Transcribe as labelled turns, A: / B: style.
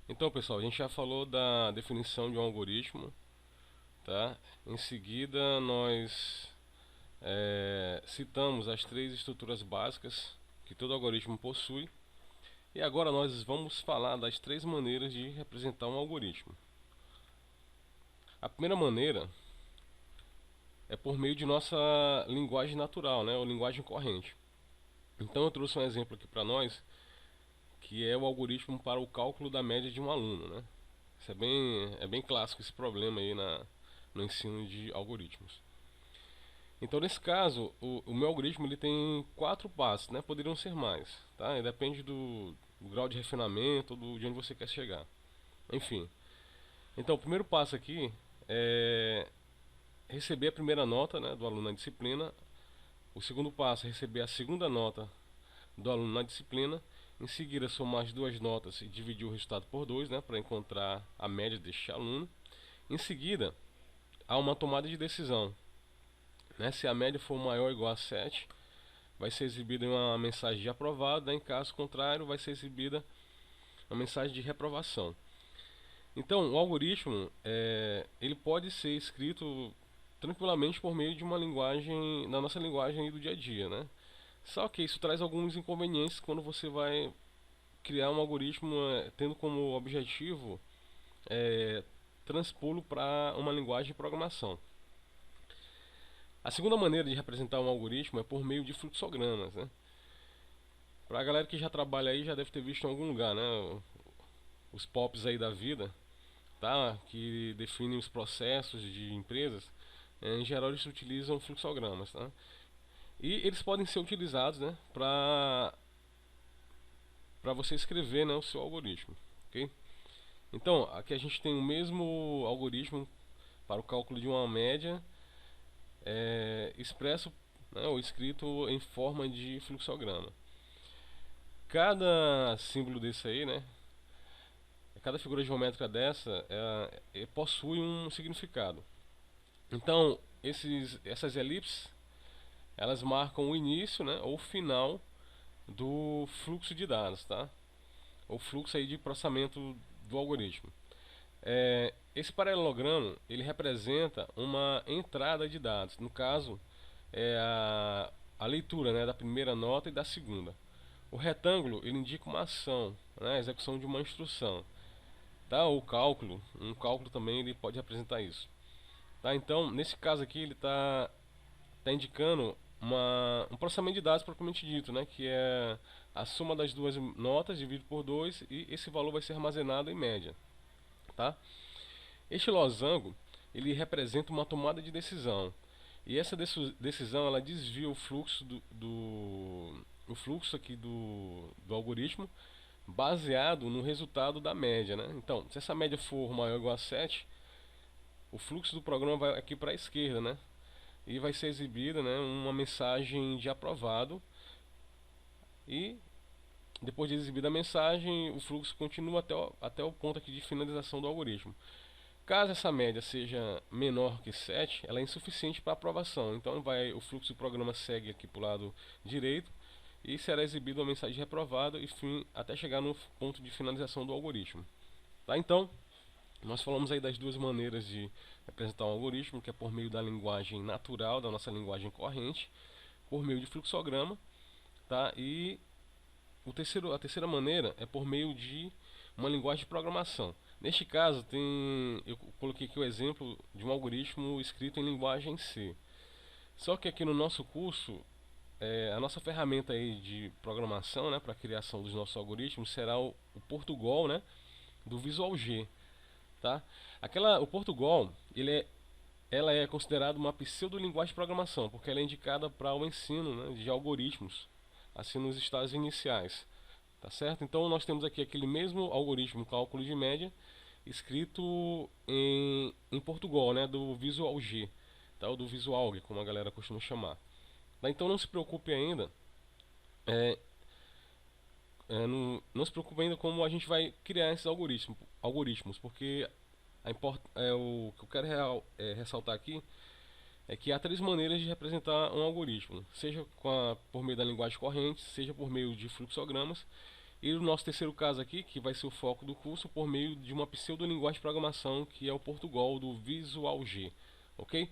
A: Então, pessoal, a gente já falou da definição de um algoritmo, tá? Em seguida, nós citamos as três estruturas básicas que todo algoritmo possui. E agora nós vamos falar das três maneiras de representar um algoritmo. A primeira maneira é por meio de nossa linguagem natural, né, ou linguagem corrente. Então eu trouxe um exemplo aqui para nós, que é o algoritmo para o cálculo da média de um aluno, né? Isso é bem clássico esse problema aí no ensino de algoritmos. Então nesse caso, o meu algoritmo ele tem quatro passos, né? Poderiam ser mais, tá? E depende do grau de refinamento, de onde você quer chegar. Enfim, então o primeiro passo aqui é receber a primeira nota, né, do aluno na disciplina. O segundo passo é receber a segunda nota do aluno na disciplina. Em seguida, somar as duas notas e dividir o resultado por 2, né, para encontrar a média deste aluno. Em seguida, há uma tomada de decisão, né? Se a média for maior ou igual a 7, vai ser exibida uma mensagem de aprovado, né? Em caso contrário, vai ser exibida uma mensagem de reprovação. Então, o algoritmo ele pode ser escrito tranquilamente por meio de uma linguagem, na nossa linguagem do dia a dia, né? Só que isso traz alguns inconvenientes quando você vai criar um algoritmo tendo como objetivo é, transpô-lo para uma linguagem de programação. A segunda maneira de representar um algoritmo é por meio de fluxogramas, né? Para a galera que já trabalha aí já deve ter visto em algum lugar, né? Os POPs aí da vida, tá? Que definem os processos de empresas. Em geral eles utilizam fluxogramas, tá? E eles podem ser utilizados, né? Para você escrever, né, o seu algoritmo, ok? Então aqui a gente tem o mesmo algoritmo para o cálculo de uma média expresso, né, ou escrito em forma de fluxograma. Cada símbolo desse aí, né, cada figura geométrica dessa possui um significado. Então, essas elipses, elas marcam o início, né, ou o final do fluxo de dados, tá? O fluxo aí de processamento do algoritmo. Esse paralelogramo ele representa uma entrada de dados. No caso, é a leitura, né, da primeira nota e da segunda. O retângulo ele indica uma ação, né, a execução de uma instrução. Tá? O cálculo, um cálculo também ele pode representar isso. Tá? Então, nesse caso aqui, ele tá indicando um processamento de dados propriamente dito, né? Que é a soma das duas notas dividido por 2 e esse valor vai ser armazenado em média. Tá? Este losango ele representa uma tomada de decisão. E essa decisão ela desvia o fluxo o fluxo aqui do algoritmo baseado no resultado da média, né? Então, se essa média for maior ou igual a 7, o fluxo do programa vai aqui para a esquerda, né? E vai ser exibida, né, uma mensagem de aprovado. E depois de exibida a mensagem, o fluxo continua até o ponto aqui de finalização do algoritmo. Caso essa média seja menor que 7, ela é insuficiente para aprovação. Então o fluxo do programa segue aqui para o lado direito e será exibida uma mensagem de reprovado e fim até chegar no ponto de finalização do algoritmo. Tá? Então, nós falamos aí das duas maneiras de representar um algoritmo, que é por meio da linguagem natural, da nossa linguagem corrente, por meio de fluxograma, tá? E a terceira maneira é por meio de uma linguagem de programação. Neste caso, eu coloquei aqui o exemplo de um algoritmo escrito em linguagem C. Só que aqui no nosso curso, a nossa ferramenta aí de programação, né, para a criação dos nossos algoritmos será o Portugal, né, do Visual G, tá? O Portugal, ela é considerada uma pseudo-linguagem de programação, porque ela é indicada para o ensino, né, de algoritmos, assim nos estágios iniciais, tá certo? Então nós temos aqui aquele mesmo algoritmo cálculo de média escrito em Portugal, né, do Visual G, tá? Ou do Visual G, como a galera costuma chamar. Tá? Então não se preocupe ainda, não se preocupe ainda como a gente vai criar esses algoritmos, porque o que eu quero ressaltar aqui é que há três maneiras de representar um algoritmo, seja por meio da linguagem corrente, seja por meio de fluxogramas E o nosso terceiro caso aqui, que vai ser o foco do curso, por meio de uma pseudolinguagem de programação, que é o Portugal do Visual G, ok?